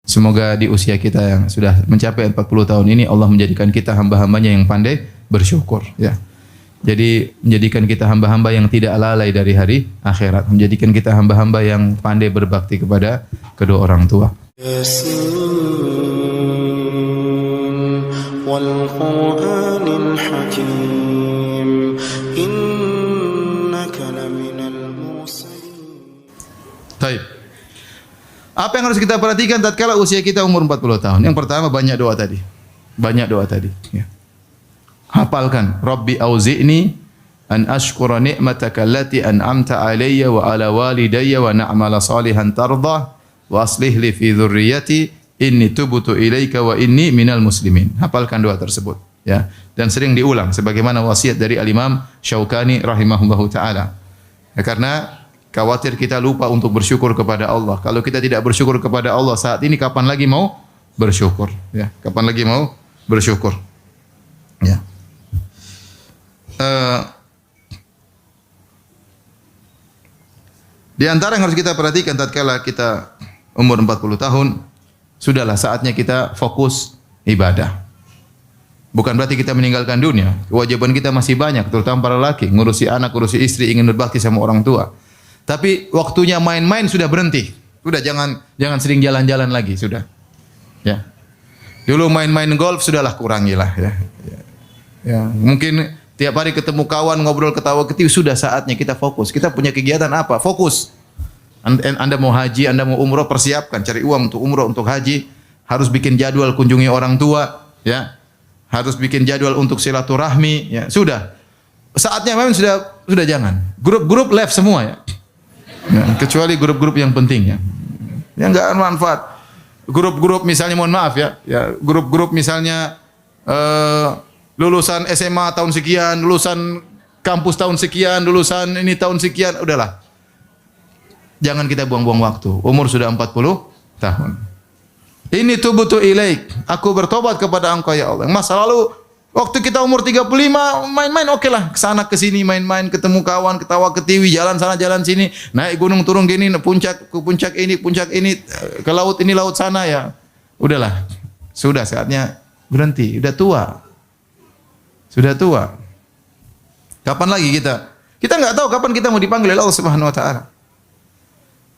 Semoga di usia kita yang sudah mencapai 40 tahun ini Allah menjadikan kita hamba-hambanya yang pandai bersyukur, ya. Jadi menjadikan kita hamba-hamba yang tidak lalai dari hari akhirat, menjadikan kita hamba-hamba yang pandai berbakti kepada kedua orang tua. wal Qur'anil Hakim innaka laminal mursalin. Baik. Apa yang harus kita perhatikan tatkala usia kita umur 40 tahun? Yang pertama banyak doa tadi. Banyak doa tadi, ya. Hafalkan, Rabbi auzi'ni an ashkura ni'mataka allati an'amta alayya wa ala walidayya wa na'mala salihan tardah wa aslih li fi dzurriyyati inni tubtu ilaika wa inni minal muslimin. Hafalkan doa tersebut, ya. Dan sering diulang sebagaimana wasiat dari Al-Imam Syaukani rahimahullahu taala. Ya, karena khawatir kita lupa untuk bersyukur kepada Allah. Kalau kita tidak bersyukur kepada Allah saat ini, kapan lagi mau bersyukur? Ya, kapan lagi mau bersyukur? Ya. Di antara yang harus kita perhatikan tatkala kita umur 40 tahun, sudahlah saatnya kita fokus ibadah. Bukan berarti kita meninggalkan dunia. Kewajiban kita masih banyak, terutama para laki, ngurusi anak, ngurusi istri, ingin berbakti sama orang tua. Tapi waktunya main-main sudah berhenti. Sudah jangan sering jalan-jalan lagi, sudah. Ya. Dulu main-main golf sudahlah kurangilah, ya. Ya, mungkin tiap hari ketemu kawan, ngobrol ketawa ketiwi, sudah saatnya kita fokus. Kita punya kegiatan apa? Fokus. Anda mau haji, Anda mau umroh, persiapkan, cari uang untuk umroh, untuk haji, harus bikin jadwal kunjungi orang tua, ya. Harus bikin jadwal untuk silaturahmi, ya. Sudah. Saatnya memang sudah jangan. Grup-grup left semua, ya. Ya, kecuali grup-grup yang penting, ya. Yang enggak manfaat. Grup-grup misalnya, mohon maaf, ya. Ya, grup-grup misalnya lulusan SMA tahun sekian, lulusan kampus tahun sekian, lulusan ini tahun sekian, udahlah. Jangan kita buang-buang waktu. Umur sudah 40 tahun. Ini tubutu ilaik. Aku bertobat kepada Engkau ya Allah. Masa lalu waktu kita umur 35 main-main oke lah, kesana kesini main-main, ketemu kawan, ketawa ketiwi, jalan sana jalan sini, naik gunung turun gini, puncak ini, ke laut ini laut sana, ya. Udahlah. Sudah saatnya berhenti, udah tua. Sudah tua. Kapan lagi kita? Kita enggak tahu kapan kita mau dipanggil oleh Allah Subhanahu wa taala.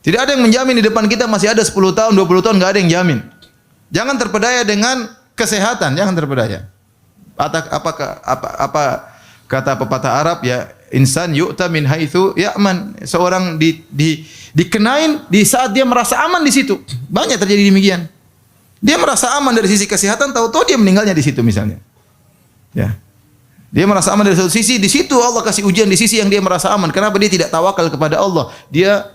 Tidak ada yang menjamin di depan kita masih ada 10 tahun, 20 tahun, enggak ada yang jamin. Jangan terpedaya dengan kesehatan, jangan terpedaya. Apa kata pepatah Arab, ya, insan yu'ta min haitsu ya'man. Seorang dikenain di saat dia merasa aman di situ. Banyak terjadi demikian. Dia merasa aman dari sisi kesehatan, tahu-tahu dia meninggalnya di situ misalnya. Ya. Dia merasa aman dari satu sisi, di situ Allah kasih ujian di sisi yang dia merasa aman. Kenapa dia tidak tawakal kepada Allah? Dia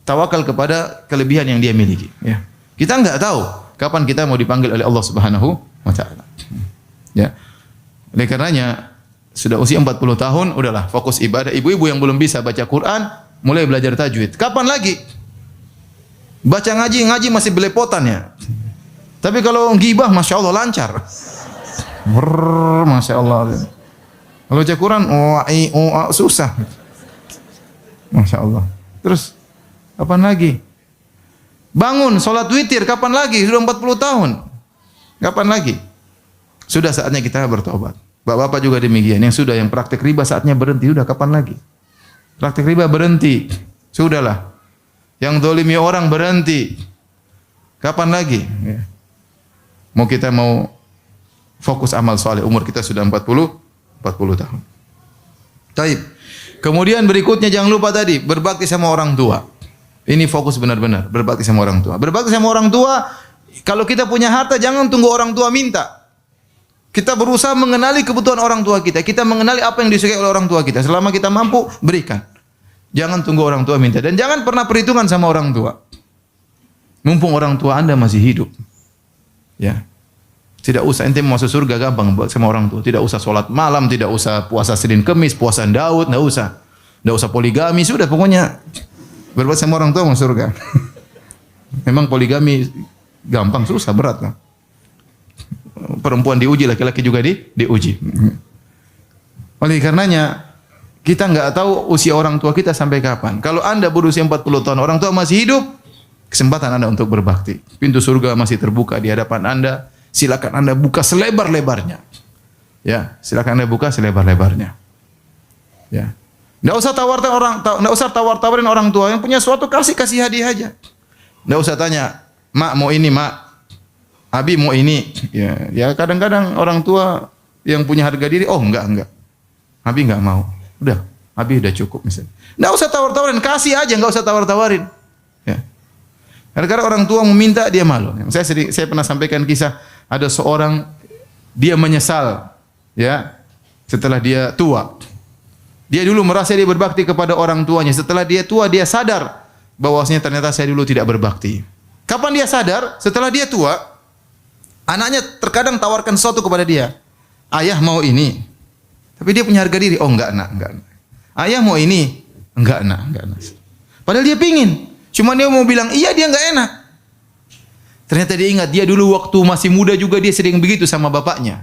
tawakal kepada kelebihan yang dia miliki. Ya. Kita enggak tahu kapan kita mau dipanggil oleh Allah Subhanahu wa taala. Ya. Oleh karenanya sudah usia 40 tahun, udahlah fokus ibadah. Ibu-ibu yang belum bisa baca Quran, mulai belajar tajwid. Kapan lagi? Baca ngaji masih belepotan, ya. Tapi kalau ghibah, Masya Allah lancar. Masya Allah. Kalau baca Quran, susah. Masya Allah. Terus, kapan lagi? Bangun, sholat witir, kapan lagi? Sudah 40 tahun. Kapan lagi? Sudah saatnya kita bertobat. Bapak-bapak juga demikian. Yang sudah, yang praktek riba saatnya berhenti. Sudah, kapan lagi? Praktek riba berhenti. Sudahlah. Yang dolimi orang berhenti. Kapan lagi? Ya. Kita mau fokus amal soleh. Umur kita sudah 40 tahun. Taib. Kemudian berikutnya jangan lupa tadi, berbakti sama orang tua. Ini fokus benar-benar, berbakti sama orang tua. Berbakti sama orang tua, kalau kita punya harta jangan tunggu orang tua minta. Kita berusaha mengenali kebutuhan orang tua kita. Kita mengenali apa yang disukai oleh orang tua kita. Selama kita mampu, berikan. Jangan tunggu orang tua minta. Dan jangan pernah perhitungan sama orang tua. Mumpung orang tua Anda masih hidup. Ya. Tidak usah, ente masuk surga gampang sama orang tua. Tidak usah sholat malam, tidak usah puasa Senin Kemis, puasa Daud, tidak usah. Tidak usah poligami, sudah pokoknya berbuat sama orang tua masuk surga. Memang poligami gampang, susah, berat. Kan? Perempuan diuji, laki-laki juga diuji. Oleh karenanya, kita enggak tahu usia orang tua kita sampai kapan. Kalau Anda berusia 40 tahun, orang tua masih hidup, kesempatan Anda untuk berbakti. Pintu surga masih terbuka di hadapan Anda. Silakan Anda buka selebar-lebarnya. Ya, silakan Anda buka selebar-lebarnya. Ya. Enggak usah tawar-tawarin orang tua yang punya suatu kasih hadiah aja. Enggak usah tanya, "Mak mau ini, Mak. Abi mau ini." Ya kadang-kadang orang tua yang punya harga diri, "Oh, enggak. Abi enggak mau." Udah, Abi udah cukup misalnya. Enggak usah tawar-tawarin, kasih aja, enggak usah tawar-tawarin. Ya. Karena orang tua meminta dia malu. Saya pernah sampaikan kisah ada seorang dia menyesal ya setelah dia tua. Dia dulu merasa dia berbakti kepada orang tuanya. Setelah dia tua, dia sadar bahwasanya ternyata saya dulu tidak berbakti. Kapan dia sadar? Setelah dia tua, anaknya terkadang tawarkan sesuatu kepada dia. "Ayah mau ini." Tapi dia punya harga diri. "Oh, enggak, Nak. Ayah mau ini." "Enggak, Nak. Padahal dia pingin. Cuma dia mau bilang, iya dia enggak enak. Ternyata dia ingat, dia dulu waktu masih muda juga dia sering begitu sama bapaknya.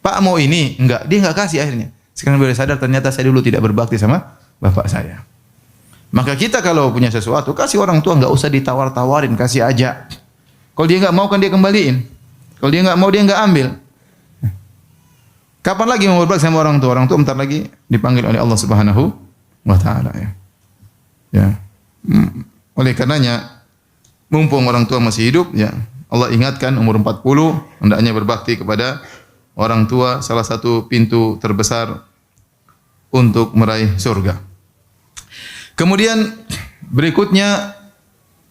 "Pak mau ini." Enggak, dia enggak kasih akhirnya. Sekarang boleh sadar ternyata saya dulu tidak berbakti sama bapak saya. Maka kita kalau punya sesuatu, kasih orang tua, enggak usah ditawar-tawarin, kasih aja. Kalau dia enggak mau kan dia kembaliin. Kalau dia enggak mau dia enggak ambil. Kapan lagi mau berbakti sama orang tua? Orang tua bentar lagi dipanggil oleh Allah Subhanahu wa taala ya. Ya. Oleh karenanya mumpung orang tua masih hidup ya, Allah ingatkan umur 40 hendaknya berbakti kepada orang tua, salah satu pintu terbesar untuk meraih surga. Kemudian berikutnya,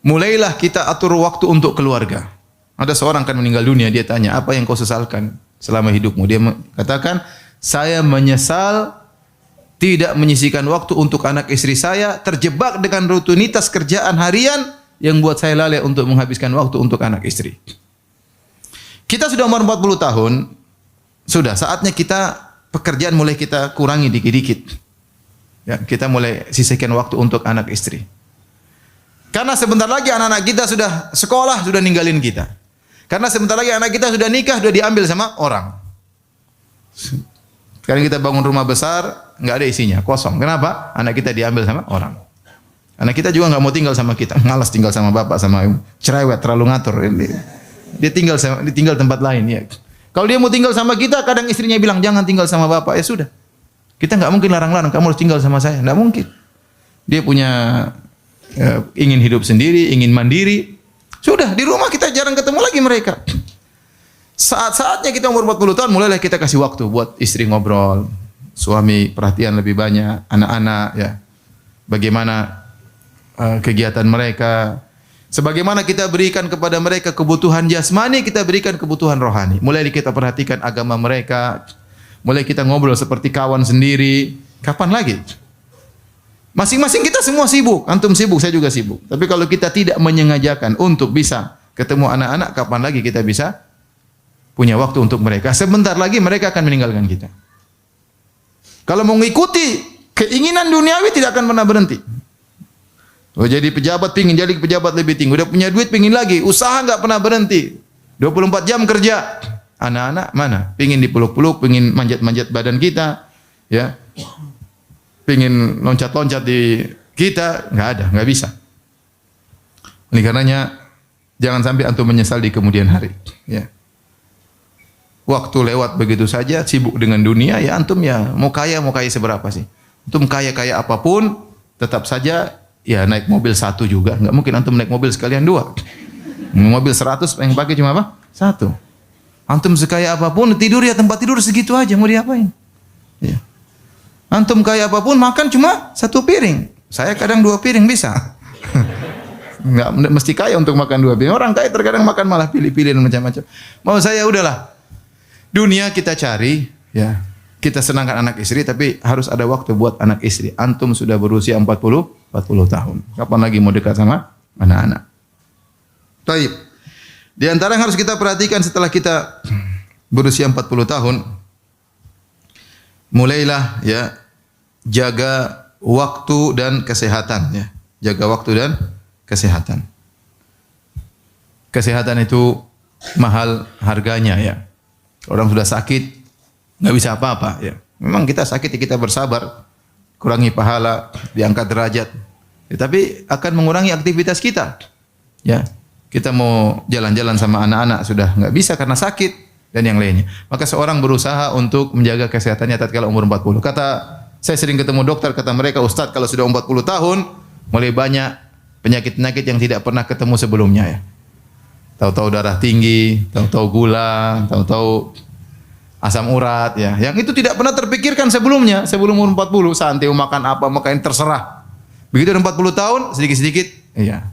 mulailah kita atur waktu untuk keluarga. Ada seorang kan meninggal dunia, dia tanya, "Apa yang kau sesalkan selama hidupmu?" Dia katakan, "Saya menyesal tidak menyisihkan waktu untuk anak istri saya, terjebak dengan rutinitas kerjaan harian yang buat saya lalai untuk menghabiskan waktu untuk anak istri." Kita sudah umur 40 tahun, sudah saatnya kita pekerjaan mulai kita kurangi dikit-dikit. Ya, kita mulai sisihkan waktu untuk anak istri. Karena sebentar lagi anak-anak kita sudah sekolah, sudah ninggalin kita. Karena sebentar lagi anak kita sudah nikah, sudah diambil sama orang. Sekarang kita bangun rumah besar, nggak ada isinya, kosong. Kenapa? Anak kita diambil sama orang. Anak kita juga nggak mau tinggal sama kita, malas tinggal sama bapak, sama ibu, cerewet, terlalu ngatur. Dia tinggal tempat lain ya. Kalau dia mau tinggal sama kita, kadang istrinya bilang, "Jangan tinggal sama bapak." Ya sudah. Kita nggak mungkin larang-larang, "Kamu harus tinggal sama saya." Nggak mungkin. Dia punya ingin hidup sendiri, ingin mandiri. Sudah, di rumah kita jarang ketemu lagi mereka. Saat-saatnya kita umur 40 tahun, mulailah kita kasih waktu buat istri ngobrol, suami perhatian lebih banyak, anak-anak ya. Bagaimana kegiatan mereka. Sebagaimana kita berikan kepada mereka kebutuhan jasmani, kita berikan kebutuhan rohani. Mulai kita perhatikan agama mereka. Mulai kita ngobrol seperti kawan sendiri. Kapan lagi? Masing-masing kita semua sibuk. Antum sibuk, saya juga sibuk. Tapi kalau kita tidak menyengajakan untuk bisa ketemu anak-anak, kapan lagi kita bisa punya waktu untuk mereka? Sebentar lagi mereka akan meninggalkan kita. Kalau mau mengikuti keinginan duniawi tidak akan pernah berhenti. Oh, jadi pejabat pingin jadi pejabat lebih tinggi. Udah punya duit pingin lagi. Usaha enggak pernah berhenti. 24 jam kerja. Anak-anak mana? Pingin dipeluk-peluk, pingin manjat-manjat badan kita, ya. Pingin loncat-loncat di kita, enggak ada, enggak bisa. Oleh karenanya jangan sampai antum menyesal di kemudian hari, ya. Waktu lewat begitu saja, sibuk dengan dunia, ya antum ya mau kaya seberapa sih? Antum kaya apapun, tetap saja ya naik mobil satu juga, enggak mungkin antum naik mobil sekalian dua. Mobil 100 yang pakai cuma apa? Satu. Antum sekaya apapun tidur ya tempat tidur segitu aja, mau diapain? Ya. Antum kaya apapun makan cuma satu piring. Saya kadang 2 piring bisa. Enggak mesti kaya untuk makan 2 piring. Orang kaya terkadang makan malah pilih-pilih dan macam-macam. Mau saya udahlah. Dunia kita cari, ya. Kita senangkan anak istri, tapi harus ada waktu buat anak istri. Antum sudah berusia 40 tahun. Kapan lagi mau dekat sama anak-anak? Baik. Di antara yang harus kita perhatikan setelah kita berusia 40 tahun, mulailah ya jaga waktu dan kesehatan ya. Jaga waktu dan kesehatan. Kesehatan itu mahal harganya ya. Orang sudah sakit enggak bisa apa-apa ya. Memang kita sakit kita bersabar, kurangi pahala, diangkat derajat. Ya, tapi akan mengurangi aktivitas kita. Ya. Kita mau jalan-jalan sama anak-anak sudah enggak bisa karena sakit dan yang lainnya. Maka seorang berusaha untuk menjaga kesehatannya tatkala umur 40. Saya sering ketemu dokter, kata mereka, "Ustaz, kalau sudah 40 tahun mulai banyak penyakit-penyakit yang tidak pernah ketemu sebelumnya ya. Tahu-tahu darah tinggi, tahu-tahu gula, tahu-tahu asam urat ya. Yang itu tidak pernah terpikirkan sebelumnya, sebelum umur 40, santai makan apa, makan terserah. Begitu udah 40 tahun, sedikit-sedikit iya.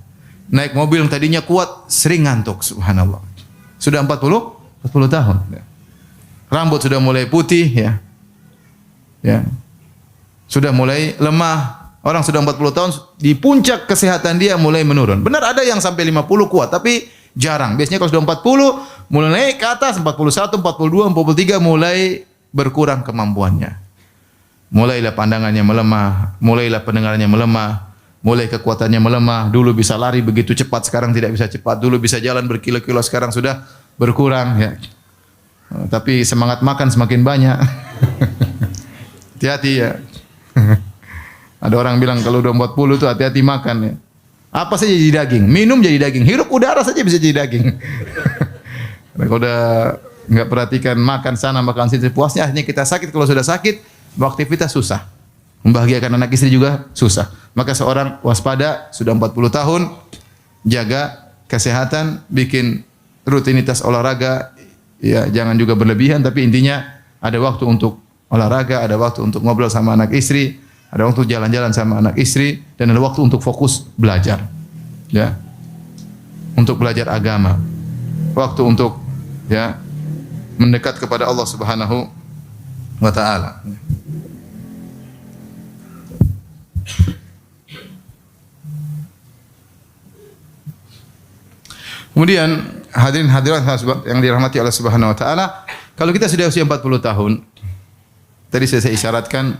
Naik mobil yang tadinya kuat, sering ngantuk, subhanallah. Sudah 40 tahun. Ya. Rambut sudah mulai putih ya. Ya. Sudah mulai lemah. Orang sudah 40 tahun di puncak kesehatan dia mulai menurun. Benar ada yang sampai 50 kuat, tapi jarang. Biasanya kalau sudah 40 mulai naik ke atas 41, 42, 43 mulai berkurang kemampuannya. Mulailah pandangannya melemah, mulailah pendengarannya melemah. Mulai kekuatannya melemah, dulu bisa lari begitu cepat, sekarang tidak bisa cepat. Dulu bisa jalan berkilo-kilo, sekarang sudah berkurang ya. Tapi semangat makan semakin banyak. Hati-hati ya. Ada orang bilang kalau udah 40 tuh hati-hati makan ya. Apa saja jadi daging, minum jadi daging, hirup udara saja bisa jadi daging. Kalau udah enggak perhatikan makan sana makan sini puasnya, akhirnya kita sakit. Kalau sudah sakit, beraktivitas susah. Membahagiakan anak istri juga susah. Maka seorang waspada, sudah 40 tahun, jaga kesehatan, bikin rutinitas olahraga, ya jangan juga berlebihan, tapi intinya ada waktu untuk olahraga, ada waktu untuk ngobrol sama anak istri, ada waktu jalan-jalan sama anak istri, dan ada waktu untuk fokus belajar. Ya. Untuk belajar agama. Waktu untuk ya mendekat kepada Allah Subhanahu wa taala. Kemudian hadirin hadirat yang dirahmati Allah Subhanahu wa taala, kalau kita sudah usia 40 tahun, tadi saya isyaratkan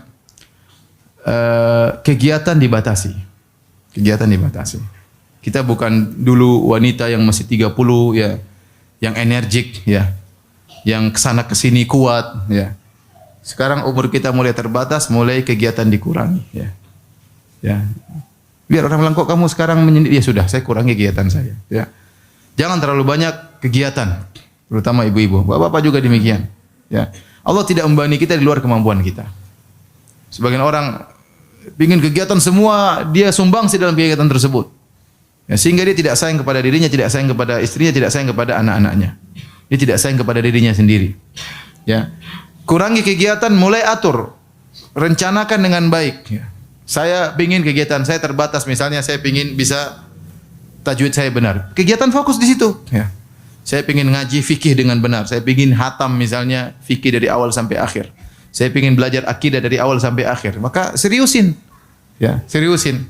kegiatan dibatasi. Kegiatan dibatasi. Kita bukan dulu wanita yang masih 30 ya, yang energik ya, yang kesana kesini kuat ya. Sekarang umur kita mulai terbatas, mulai kegiatan dikurangi ya. Ya. Biar orang bilang kok kamu sekarang menyendiri, ya sudah saya kurangi kegiatan saya ya. Jangan terlalu banyak kegiatan, terutama ibu-ibu. Bapak-bapak juga demikian. Ya. Allah tidak membebani kita di luar kemampuan kita. Sebagian orang ingin kegiatan semua, dia sumbangsi dalam kegiatan tersebut. Ya, sehingga dia tidak sayang kepada dirinya, tidak sayang kepada istrinya, tidak sayang kepada anak-anaknya. Dia tidak sayang kepada dirinya sendiri. Ya. Kurangi kegiatan, mulai atur. Rencanakan dengan baik. Ya. Saya ingin kegiatan saya terbatas, misalnya saya ingin bisa tajwid saya benar. Kegiatan fokus di situ. Ya. Saya ingin ngaji fikih dengan benar. Saya ingin hatam misalnya fikih dari awal sampai akhir. Saya ingin belajar akidah dari awal sampai akhir. Maka seriusin. Ya, seriusin.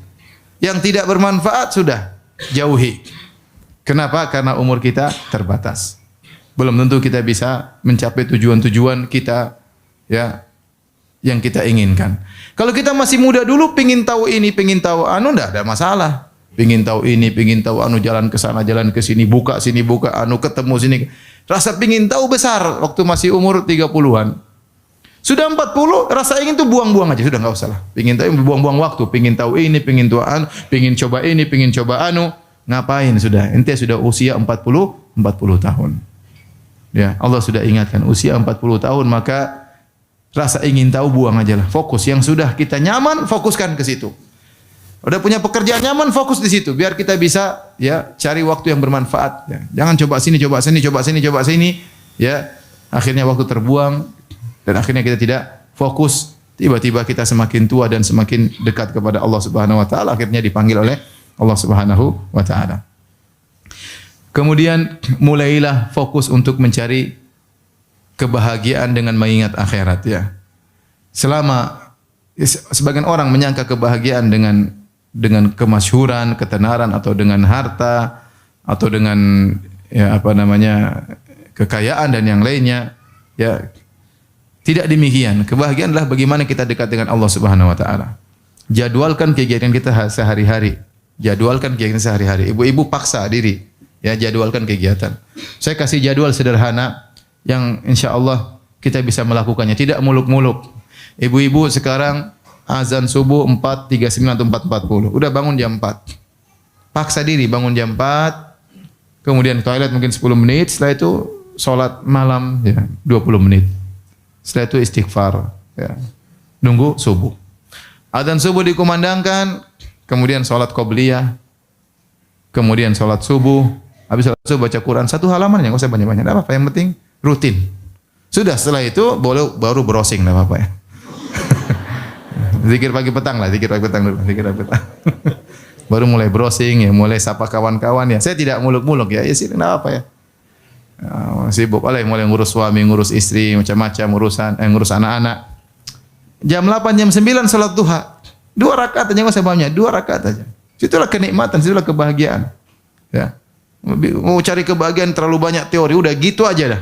Yang tidak bermanfaat sudah jauhi. Kenapa? Karena umur kita terbatas. Belum tentu kita bisa mencapai tujuan-tujuan kita ya yang kita inginkan. Kalau kita masih muda dulu pengin tahu ini, pengin tahu anu, enggak ada masalah. Pengin tahu ini, pengin tahu anu, jalan ke sana, jalan ke sini, buka sini, buka anu, ketemu sini. Rasa pengin tahu besar waktu masih umur 30-an. Sudah 40, rasa ingin tuh buang-buang aja, sudah enggak usah lah. Pengin tahu buang-buang waktu, pengin tahu ini, pengin tahu anu, pengin coba ini, pengin coba anu. Ngapain sudah? Ente sudah usia 40 tahun. Ya, Allah sudah ingatkan usia 40 tahun, maka rasa ingin tahu buang aja lah. Fokus yang sudah kita nyaman, fokuskan ke situ. Udah punya pekerjaan nyaman, fokus di situ biar kita bisa ya cari waktu yang bermanfaat ya. Jangan coba sini, coba sini, coba sini, coba sini ya. Akhirnya waktu terbuang dan akhirnya kita tidak fokus. Tiba-tiba kita semakin tua dan semakin dekat kepada Allah Subhanahu wa taala, akhirnya dipanggil oleh Allah Subhanahu wa taala. Kemudian mulailah fokus untuk mencari kebahagiaan dengan mengingat akhirat ya. Selama sebagian orang menyangka kebahagiaan dengan kemasyhuran, ketenaran atau dengan harta atau dengan ya apa namanya kekayaan dan yang lainnya ya, tidak demikian. Kebahagiaan adalah bagaimana kita dekat dengan Allah Subhanahu wa taala. Jadwalkan kegiatan kita sehari-hari. Jadwalkan kegiatan sehari-hari. Ibu-ibu paksa diri ya, jadwalkan kegiatan. Saya kasih jadwal sederhana yang insyaallah kita bisa melakukannya, tidak muluk-muluk. Ibu-ibu sekarang azan subuh 4.39 atau 4.40. Udah bangun jam 4. paksa diri bangun jam 4, kemudian toilet mungkin 10 menit, setelah itu sholat malam ya 20 menit. Setelah itu istighfar ya. Nunggu subuh. Adzan subuh dikumandangkan, kemudian sholat qobliyah, kemudian sholat subuh, habis sholat subuh baca Quran 1 halaman ya, enggak usah banyak-banyak, enggak apa-apa, yang penting rutin. Sudah setelah itu baru browsing, enggak apa-apa ya. Zikir pagi petang lah, zikir pagi petang dulu, zikir pagi petang. Baru mulai browsing ya, mulai sapa kawan-kawan ya. Saya tidak muluk-muluk ya, sih enggak apa ya. Sibuk mulai ngurus suami, ngurus istri, macam-macam urusan, ngurus anak-anak. Jam 8, jam 9 salat duha. 2 rakaat aja enggak usah banyak, 2 rakaat aja. Situlah kenikmatan, situlah kebahagiaan. Ya. Mau cari kebahagiaan terlalu banyak teori, udah gitu aja dah.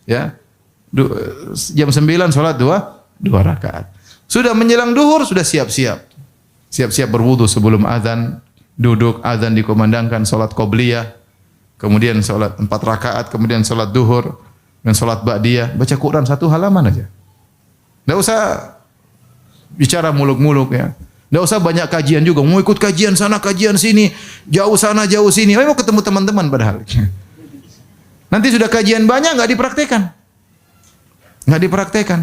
Ya. Jam 9 salat 2 rakaat. Sudah menjelang duhur sudah siap-siap. Siap-siap berwudu sebelum azan, duduk azan dikumandangkan, salat qobliyah, kemudian salat 4 rakaat, kemudian salat duhur dan salat ba'diyah, baca Quran 1 halaman aja. Enggak usah bicara muluk-muluk ya. Enggak usah banyak kajian juga, mau ikut kajian sana, kajian sini, jauh sana, jauh sini. Mau ketemu teman-teman padahal. Nanti sudah kajian banyak enggak dipraktekan. Enggak dipraktekan.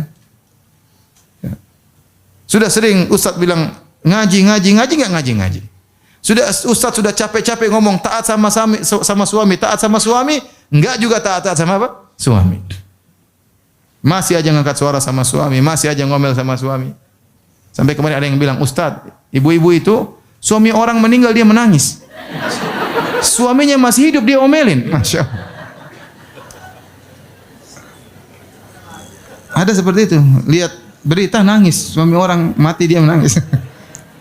Ya. Sudah sering Ustaz bilang ngaji enggak ngaji. Sudah Ustaz sudah capek-capek ngomong taat sama suami, taat sama suami, enggak juga taat sama apa? Suami. Masih aja ngangkat suara sama suami, masih aja ngomel sama suami. Sampai kemarin ada yang bilang, "Ustaz, ibu-ibu itu suami orang meninggal dia menangis. Suaminya masih hidup dia omelin." Masya Allah. Ada seperti itu. Lihat berita nangis, suami orang mati dia menangis.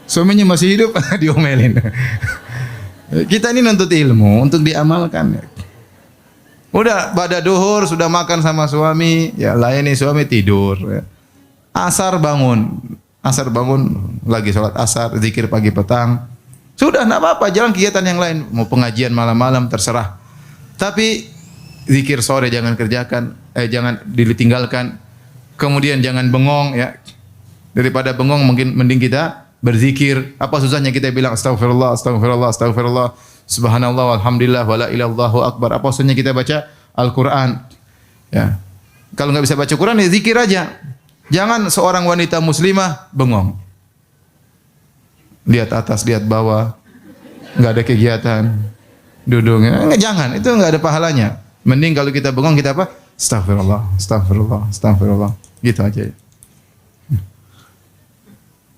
Suaminya masih hidup diomelin. Kita ini nuntut ilmu untuk diamalkan. Udah pada duhur sudah makan sama suami, ya layani suami tidur. Asar bangun lagi sholat asar, zikir pagi petang. Sudah enggak apa-apa, jalan kegiatan yang lain, mau pengajian malam-malam terserah. Tapi zikir sore jangan kerjakan, jangan ditinggalkan. Kemudian jangan bengong ya. Daripada bengong mending kita berzikir. Apa susahnya kita bilang astagfirullah, astagfirullah, astagfirullah, subhanallah, walhamdulillah, wala ilallahu akbar. Apa susahnya kita baca Al-Quran? Ya. Kalau enggak bisa baca Quran ya zikir aja. Jangan seorang wanita muslimah bengong. Lihat atas, lihat bawah. Enggak ada kegiatan. Duduk. Jangan, itu enggak ada pahalanya. Mending kalau kita bengong kita apa? Astagfirullah, astagfirullah, astagfirullah. Gitu aja.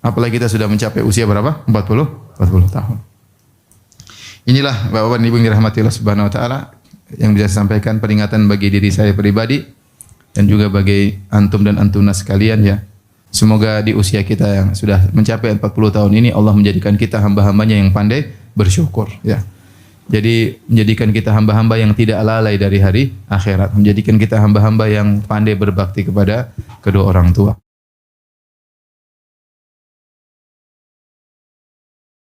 Apalagi kita sudah mencapai usia berapa? 40 tahun. Inilah Bapak dan Ibu yang dirahmati Allah Subhanahu wa taala yang bisa saya sampaikan, peringatan bagi diri saya pribadi dan juga bagi antum dan antuna sekalian ya. Semoga di usia kita yang sudah mencapai 40 tahun ini Allah menjadikan kita hamba-hambanya yang pandai bersyukur ya. Jadi menjadikan kita hamba-hamba yang tidak lalai dari hari akhirat, menjadikan kita hamba-hamba yang pandai berbakti kepada kedua orang tua.